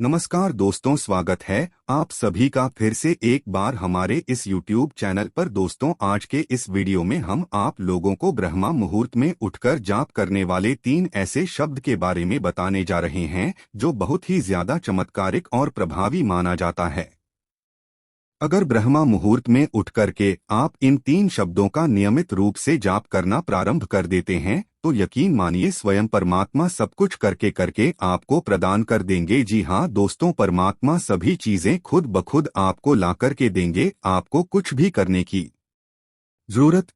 नमस्कार दोस्तों, स्वागत है आप सभी का फिर से एक बार हमारे इस YouTube चैनल पर। दोस्तों, आज के इस वीडियो में हम आप लोगों को ब्रह्मा मुहूर्त में उठकर जाप करने वाले 3 ऐसे शब्द के बारे में बताने जा रहे हैं जो बहुत ही ज्यादा चमत्कारिक और प्रभावी माना जाता है। अगर ब्रह्मा मुहूर्त में उठ करके आप इन 3 शब्दों का नियमित रूप से जाप करना प्रारंभ कर देते हैं तो यकीन मानिए स्वयं परमात्मा सब कुछ करके करके आपको प्रदान कर देंगे। जी हाँ दोस्तों, परमात्मा सभी चीजें खुद ब खुद आपको ला करके देंगे। आपको कुछ भी करने की जरूरत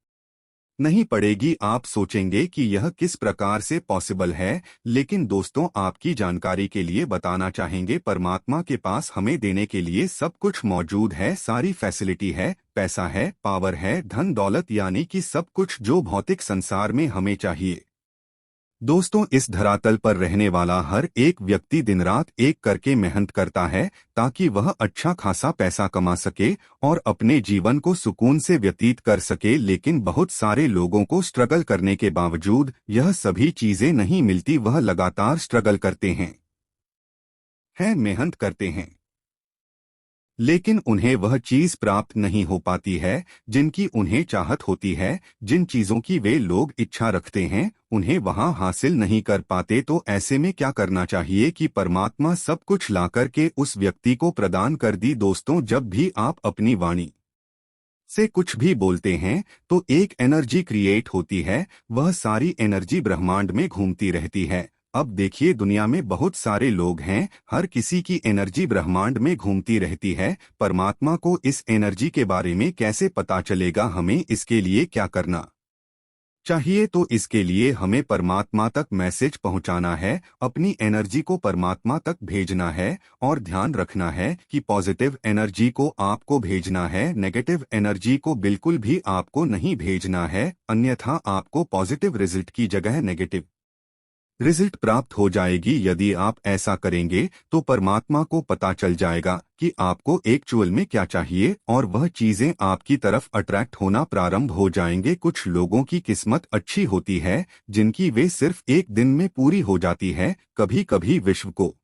नहीं पड़ेगी। आप सोचेंगे कि यह किस प्रकार से पॉसिबल है, लेकिन दोस्तों आपकी जानकारी के लिए बताना चाहेंगे परमात्मा के पास हमें देने के लिए सब कुछ मौजूद है। सारी फैसिलिटी है, पैसा है, पावर है, धन दौलत, यानी कि सब कुछ जो भौतिक संसार में हमें चाहिए। दोस्तों, इस धरातल पर रहने वाला हर एक व्यक्ति दिन रात एक करके मेहनत करता है ताकि वह अच्छा खासा पैसा कमा सके और अपने जीवन को सुकून से व्यतीत कर सके। लेकिन बहुत सारे लोगों को स्ट्रगल करने के बावजूद यह सभी चीजें नहीं मिलती। वह लगातार स्ट्रगल करते हैं, मेहनत करते हैं, लेकिन उन्हें वह चीज प्राप्त नहीं हो पाती है जिनकी उन्हें चाहत होती है। जिन चीजों की वे लोग इच्छा रखते हैं उन्हें वहां हासिल नहीं कर पाते। तो ऐसे में क्या करना चाहिए कि परमात्मा सब कुछ ला करके उस व्यक्ति को प्रदान कर दी। दोस्तों, जब भी आप अपनी वाणी से कुछ भी बोलते हैं तो एक एनर्जी क्रिएट होती है। वह सारी एनर्जी ब्रह्मांड में घूमती रहती है। अब देखिए, दुनिया में बहुत सारे लोग हैं, हर किसी की एनर्जी ब्रह्मांड में घूमती रहती है। परमात्मा को इस एनर्जी के बारे में कैसे पता चलेगा? हमें इसके लिए क्या करना चाहिए? तो इसके लिए हमें परमात्मा तक मैसेज पहुंचाना है, अपनी एनर्जी को परमात्मा तक भेजना है और ध्यान रखना है कि पॉजिटिव एनर्जी को आपको भेजना है, नेगेटिव एनर्जी को बिल्कुल भी आपको नहीं भेजना है। अन्यथा आपको पॉजिटिव रिजल्ट की जगह नेगेटिव रिजल्ट प्राप्त हो जाएगी। यदि आप ऐसा करेंगे तो परमात्मा को पता चल जाएगा कि आपको एक्चुअल में क्या चाहिए और वह चीजें आपकी तरफ अट्रैक्ट होना प्रारंभ हो जाएंगे। कुछ लोगों की किस्मत अच्छी होती है जिनकी वे सिर्फ एक दिन में पूरी हो जाती है। कभी कभी विश्व को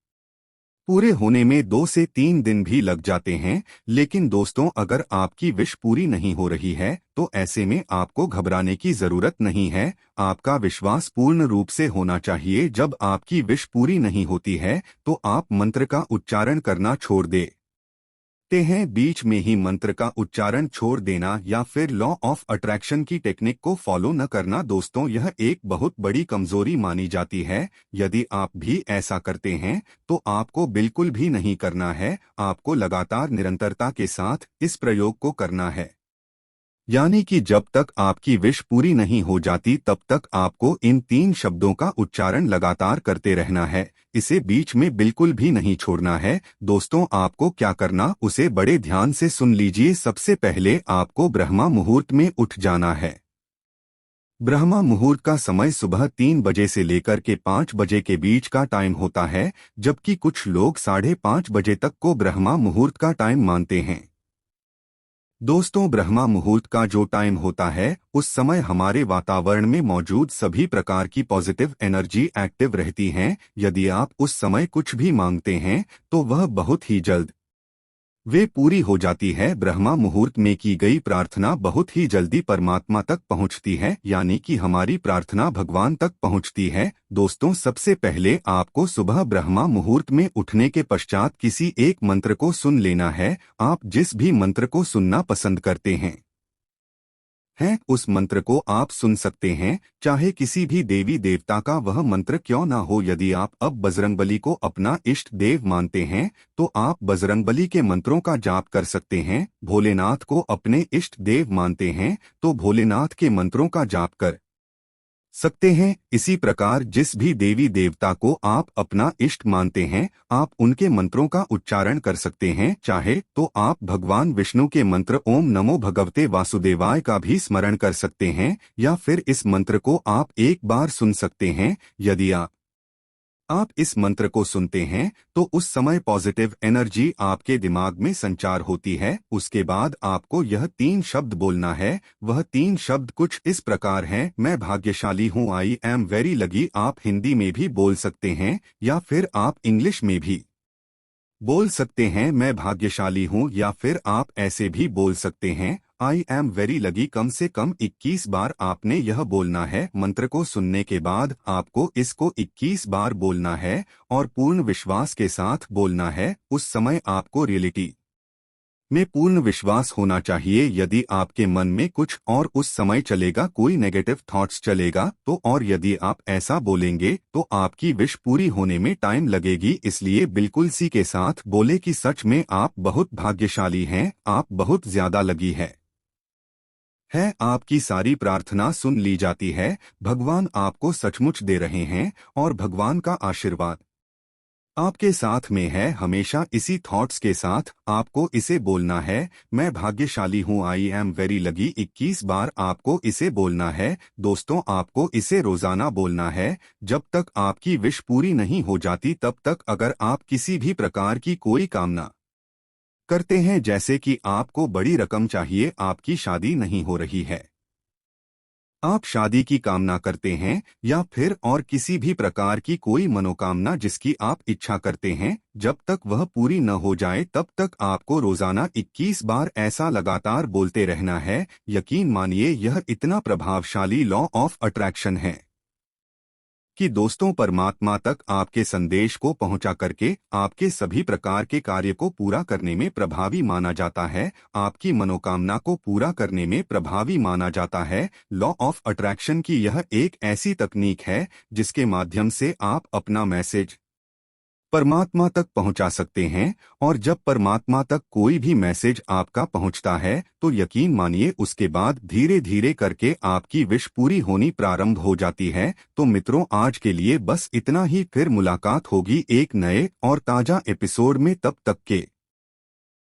पूरे होने में 2 से 3 दिन भी लग जाते हैं। लेकिन दोस्तों, अगर आपकी विश पूरी नहीं हो रही है तो ऐसे में आपको घबराने की जरूरत नहीं है। आपका विश्वास पूर्ण रूप से होना चाहिए। जब आपकी विश पूरी नहीं होती है तो आप मंत्र का उच्चारण करना छोड़ देते हैं। बीच में ही मंत्र का उच्चारण छोड़ देना या फिर लॉ ऑफ अट्रैक्शन की टेक्निक को फॉलो न करना, दोस्तों यह एक बहुत बड़ी कमजोरी मानी जाती है। यदि आप भी ऐसा करते हैं तो आपको बिल्कुल भी नहीं करना है। आपको लगातार निरंतरता के साथ इस प्रयोग को करना है, यानी कि जब तक आपकी विश पूरी नहीं हो जाती तब तक आपको इन 3 शब्दों का उच्चारण लगातार करते रहना है। इसे बीच में बिल्कुल भी नहीं छोड़ना है। दोस्तों, आपको क्या करना उसे बड़े ध्यान से सुन लीजिए। सबसे पहले आपको ब्रह्मा मुहूर्त में उठ जाना है। ब्रह्मा मुहूर्त का समय सुबह 3 बजे से लेकर के 5 बजे के बीच का टाइम होता है, जबकि कुछ लोग 5:30 बजे तक को ब्रह्मा मुहूर्त का टाइम मानते हैं। दोस्तों, ब्रह्मा मुहूर्त का जो टाइम होता है उस समय हमारे वातावरण में मौजूद सभी प्रकार की पॉजिटिव एनर्जी एक्टिव रहती हैं। यदि आप उस समय कुछ भी मांगते हैं तो वह बहुत ही जल्द वे पूरी हो जाती है। ब्रह्मा मुहूर्त में की गई प्रार्थना बहुत ही जल्दी परमात्मा तक पहुंचती है, यानी कि हमारी प्रार्थना भगवान तक पहुंचती है। दोस्तों, सबसे पहले आपको सुबह ब्रह्मा मुहूर्त में उठने के पश्चात किसी एक मंत्र को सुन लेना है। आप जिस भी मंत्र को सुनना पसंद करते हैं उस मंत्र को आप सुन सकते हैं, चाहे किसी भी देवी देवता का वह मंत्र क्यों ना हो। यदि आप अब बजरंगबली को अपना इष्ट देव मानते हैं तो आप बजरंगबली के मंत्रों का जाप कर सकते हैं। भोलेनाथ को अपने इष्ट देव मानते हैं तो भोलेनाथ के मंत्रों का जाप कर सकते हैं। इसी प्रकार जिस भी देवी देवता को आप अपना इष्ट मानते हैं आप उनके मंत्रों का उच्चारण कर सकते हैं। चाहे तो आप भगवान विष्णु के मंत्र ओम नमो भगवते वासुदेवाय का भी स्मरण कर सकते हैं, या फिर इस मंत्र को आप एक बार सुन सकते हैं। यदि आप इस मंत्र को सुनते हैं तो उस समय पॉजिटिव एनर्जी आपके दिमाग में संचार होती है। उसके बाद आपको यह 3 शब्द बोलना है। वह 3 शब्द कुछ इस प्रकार हैं: मैं भाग्यशाली हूँ, आई एम वेरी लकी। आप हिंदी में भी बोल सकते हैं या फिर आप इंग्लिश में भी बोल सकते हैं मैं भाग्यशाली हूँ, या फिर आप ऐसे भी बोल सकते हैं आई एम वेरी लकी। कम से कम 21 बार आपने यह बोलना है। मंत्र को सुनने के बाद आपको इसको 21 बार बोलना है और पूर्ण विश्वास के साथ बोलना है। उस समय आपको रियलिटी में पूर्ण विश्वास होना चाहिए। यदि आपके मन में कुछ और उस समय चलेगा, कोई नेगेटिव थॉट्स चलेगा तो, और यदि आप ऐसा बोलेंगे तो आपकी विश पूरी होने में टाइम लगेगी। इसलिए बिल्कुल सी के साथ बोले कि सच में आप बहुत भाग्यशाली हैं, आप बहुत ज्यादा लकी है, आपकी सारी प्रार्थना सुन ली जाती है। भगवान आपको सचमुच दे रहे हैं और भगवान का आशीर्वाद आपके साथ में है हमेशा। इसी थॉट्स के साथ आपको इसे बोलना है, मैं भाग्यशाली हूँ, आई एम वेरी लकी। 21 बार आपको इसे बोलना है। दोस्तों, आपको इसे रोजाना बोलना है जब तक आपकी विश पूरी नहीं हो जाती तब तक। अगर आप किसी भी प्रकार की कोई कामना करते हैं, जैसे कि आपको बड़ी रकम चाहिए, आपकी शादी नहीं हो रही है, आप शादी की कामना करते हैं, या फिर और किसी भी प्रकार की कोई मनोकामना जिसकी आप इच्छा करते हैं, जब तक वह पूरी न हो जाए तब तक आपको रोजाना 21 बार ऐसा लगातार बोलते रहना है। यकीन मानिए यह इतना प्रभावशाली लॉ ऑफ अट्रैक्शन है कि दोस्तों, परमात्मा तक आपके संदेश को पहुंचा करके आपके सभी प्रकार के कार्य को पूरा करने में प्रभावी माना जाता है। आपकी मनोकामना को पूरा करने में प्रभावी माना जाता है। लॉ ऑफ अट्रैक्शन की यह एक ऐसी तकनीक है जिसके माध्यम से आप अपना मैसेज परमात्मा तक पहुंचा सकते हैं। और जब परमात्मा तक कोई भी मैसेज आपका पहुंचता है तो यकीन मानिए उसके बाद धीरे धीरे करके आपकी विश पूरी होनी प्रारंभ हो जाती है। तो मित्रों, आज के लिए बस इतना ही। फिर मुलाकात होगी एक नए और ताजा एपिसोड में। तब तक के